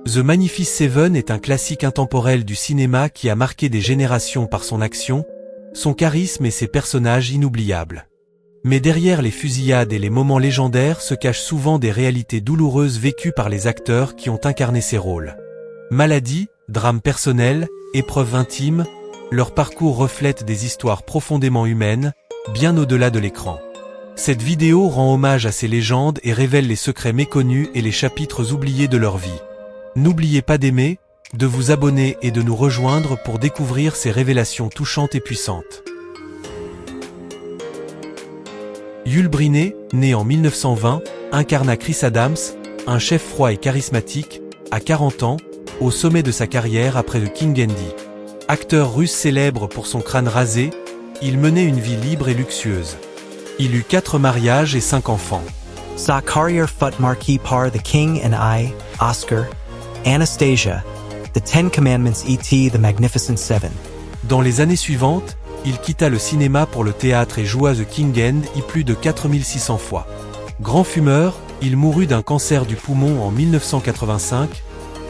The Magnificent Seven est un classique intemporel du cinéma qui a marqué des générations par son action, son charisme et ses personnages inoubliables. Mais derrière les fusillades et les moments légendaires se cachent souvent des réalités douloureuses vécues par les acteurs qui ont incarné ces rôles. Maladie, drames personnels, épreuves intimes, leur parcours reflète des histoires profondément humaines, bien au-delà de l'écran. Cette vidéo rend hommage à ces légendes et révèle les secrets méconnus et les chapitres oubliés de leur vie. N'oubliez pas d'aimer, de vous abonner et de nous rejoindre pour découvrir ces révélations touchantes et puissantes. Yul Brynner, né en 1920, incarna Chris Adams, un chef froid et charismatique, à 40 ans, au sommet de sa carrière après The King Andy. Acteur russe célèbre pour son crâne rasé, il menait une vie libre et luxueuse. Il eut 4 mariages et 5 enfants. Zachariah fut marqué par The King and I, Oscar, Anastasia, The Ten Commandments et The Magnificent Seven. Dans les années suivantes, il quitta le cinéma pour le théâtre et joua The King Andy plus de 4600 fois. Grand fumeur, il mourut d'un cancer du poumon en 1985,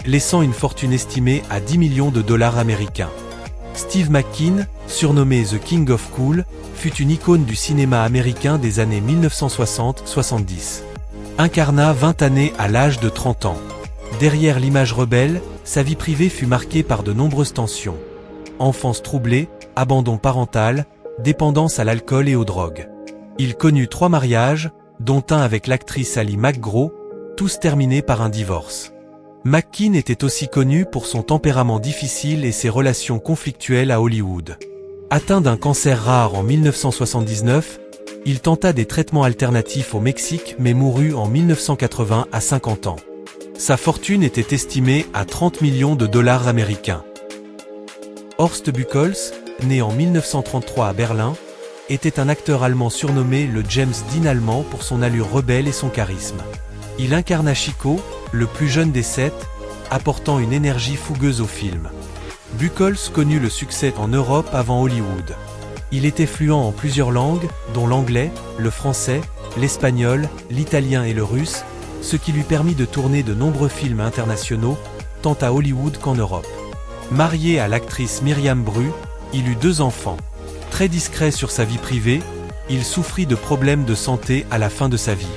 laissant une fortune estimée à $10 millions américains. Steve McQueen, surnommé The King of Cool, fut une icône du cinéma américain des années 1960-70. Incarna 20 années à l'âge de 30 ans. Derrière l'image rebelle, sa vie privée fut marquée par de nombreuses tensions. Enfance troublée, abandon parental, dépendance à l'alcool et aux drogues. Il connut 3 mariages, dont un avec l'actrice Ali MacGraw, tous terminés par un divorce. McQueen était aussi connu pour son tempérament difficile et ses relations conflictuelles à Hollywood. Atteint d'un cancer rare en 1979, il tenta des traitements alternatifs au Mexique mais mourut en 1980 à 50 ans. Sa fortune était estimée à $30 millions américains. Horst Buchholz, né en 1933 à Berlin, était un acteur allemand surnommé le James Dean allemand pour son allure rebelle et son charisme. Il incarna Chico, le plus jeune des 7, apportant une énergie fougueuse au film. Buchholz connut le succès en Europe avant Hollywood. Il était fluent en plusieurs langues, dont l'anglais, le français, l'espagnol, l'italien et le russe, ce qui lui permit de tourner de nombreux films internationaux, tant à Hollywood qu'en Europe. Marié à l'actrice Myriam Bru, il eut 2 enfants. Très discret sur sa vie privée, il souffrit de problèmes de santé à la fin de sa vie.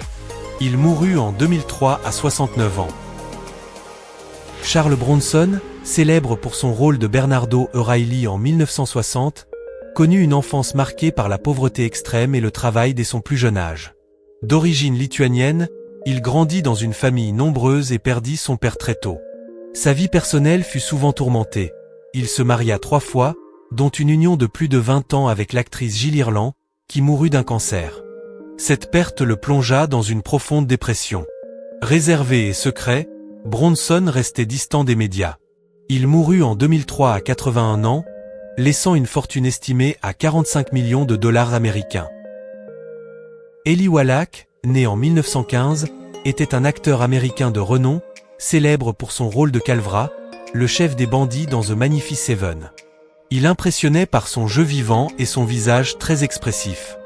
Il mourut en 2003 à 69 ans. Charles Bronson, célèbre pour son rôle de Bernardo O'Reilly en 1960, connut une enfance marquée par la pauvreté extrême et le travail dès son plus jeune âge. D'origine lituanienne, il grandit dans une famille nombreuse et perdit son père très tôt. Sa vie personnelle fut souvent tourmentée. Il se maria 3 fois, dont une union de plus de 20 ans avec l'actrice Jill Ireland, qui mourut d'un cancer. Cette perte le plongea dans une profonde dépression. Réservé et secret, Bronson restait distant des médias. Il mourut en 2003 à 81 ans, laissant une fortune estimée à $45 millions américains. Eli Wallach, né en 1915, était un acteur américain de renom, célèbre pour son rôle de Calvra, le chef des bandits dans The Magnificent Seven. Il impressionnait par son jeu vivant et son visage très expressif.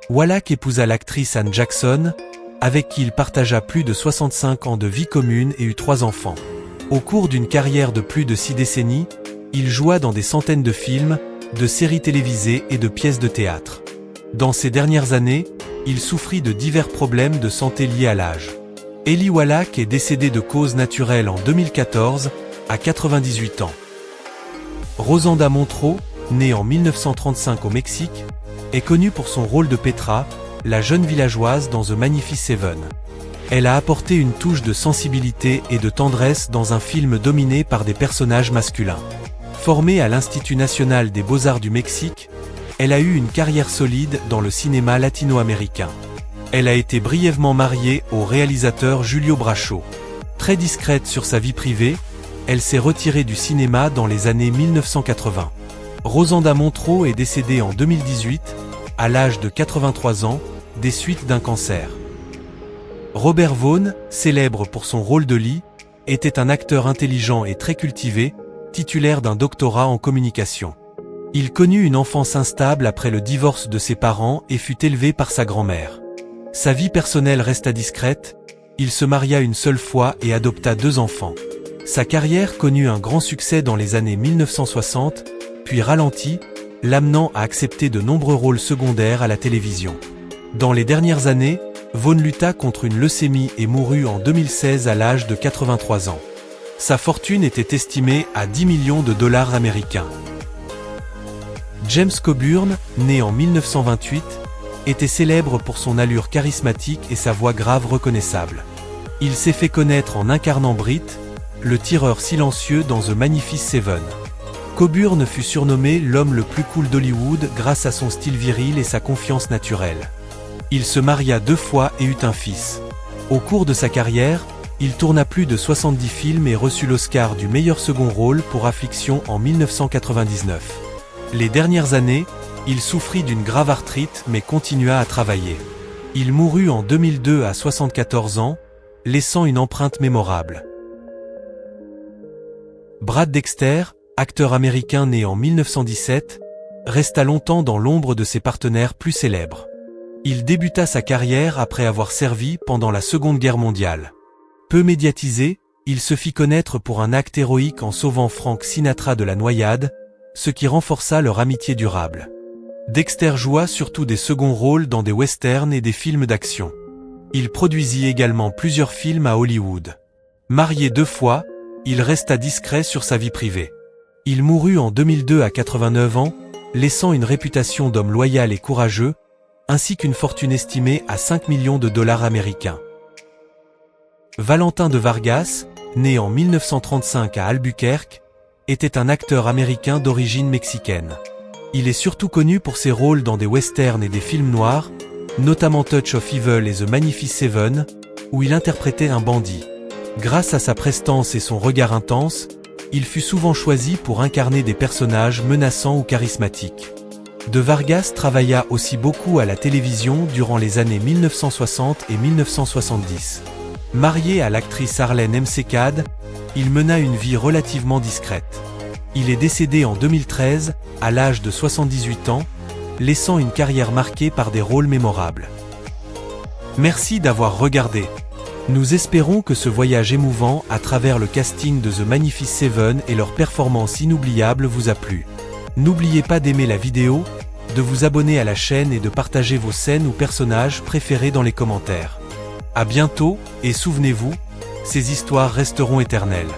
Wallach épousa l'actrice Anne Jackson, avec qui il partagea plus de 65 ans de vie commune et eut 3 enfants. Au cours d'une carrière de plus de 6 décennies, il joua dans des centaines de films, de séries télévisées et de pièces de théâtre. Dans ces dernières années, il souffrit de divers problèmes de santé liés à l'âge. Eli Wallach est décédé de causes naturelles en 2014, à 98 ans. Rosanda Montreux, née en 1935 au Mexique, est connue pour son rôle de Petra, la jeune villageoise dans The Magnificent Seven. Elle a apporté une touche de sensibilité et de tendresse dans un film dominé par des personnages masculins. Formée à l'Institut national des beaux-arts du Mexique, elle a eu une carrière solide dans le cinéma latino-américain. Elle a été brièvement mariée au réalisateur Julio Bracho. Très discrète sur sa vie privée, elle s'est retirée du cinéma dans les années 1980. Rosanda Montreux est décédée en 2018, à l'âge de 83 ans, des suites d'un cancer. Robert Vaughn, célèbre pour son rôle de Lee, était un acteur intelligent et très cultivé, titulaire d'un doctorat en communication. Il connut une enfance instable après le divorce de ses parents et fut élevé par sa grand-mère. Sa vie personnelle resta discrète, il se maria une seule fois et adopta 2 enfants. Sa carrière connut un grand succès dans les années 1960, puis ralentit, l'amenant à accepter de nombreux rôles secondaires à la télévision. Dans les dernières années, Vaughn lutta contre une leucémie et mourut en 2016 à l'âge de 83 ans. Sa fortune était estimée à 10 millions de dollars américains. James Coburn, né en 1928, était célèbre pour son allure charismatique et sa voix grave reconnaissable. Il s'est fait connaître en incarnant Britt, le tireur silencieux dans The Magnificent Seven. Coburn fut surnommé l'homme le plus cool d'Hollywood grâce à son style viril et sa confiance naturelle. Il se maria 2 fois et eut un fils. Au cours de sa carrière, il tourna plus de 70 films et reçut l'Oscar du meilleur second rôle pour Affliction en 1999. Les dernières années, il souffrit d'une grave arthrite mais continua à travailler. Il mourut en 2002 à 74 ans, laissant une empreinte mémorable. Brad Dexter, acteur américain né en 1917, resta longtemps dans l'ombre de ses partenaires plus célèbres. Il débuta sa carrière après avoir servi pendant la Seconde Guerre mondiale. Peu médiatisé, il se fit connaître pour un acte héroïque en sauvant Frank Sinatra de la noyade, ce qui renforça leur amitié durable. Dexter joua surtout des seconds rôles dans des westerns et des films d'action. Il produisit également plusieurs films à Hollywood. Marié 2 fois, il resta discret sur sa vie privée. Il mourut en 2002 à 89 ans, laissant une réputation d'homme loyal et courageux, ainsi qu'une fortune estimée à 5 millions de dollars américains. Valentin de Vargas, né en 1935 à Albuquerque, était un acteur américain d'origine mexicaine. Il est surtout connu pour ses rôles dans des westerns et des films noirs, notamment Touch of Evil et The Magnificent Seven, où il interprétait un bandit. Grâce à sa prestance et son regard intense, il fut souvent choisi pour incarner des personnages menaçants ou charismatiques. De Vargas travailla aussi beaucoup à la télévision durant les années 1960 et 1970. Marié à l'actrice Arlene Mcad, il mena une vie relativement discrète. Il est décédé en 2013, à l'âge de 78 ans, laissant une carrière marquée par des rôles mémorables. Merci d'avoir regardé. Nous espérons que ce voyage émouvant à travers le casting de The Magnificent Seven et leur performance inoubliable vous a plu. N'oubliez pas d'aimer la vidéo, de vous abonner à la chaîne et de partager vos scènes ou personnages préférés dans les commentaires. À bientôt, et souvenez-vous, ces histoires resteront éternelles.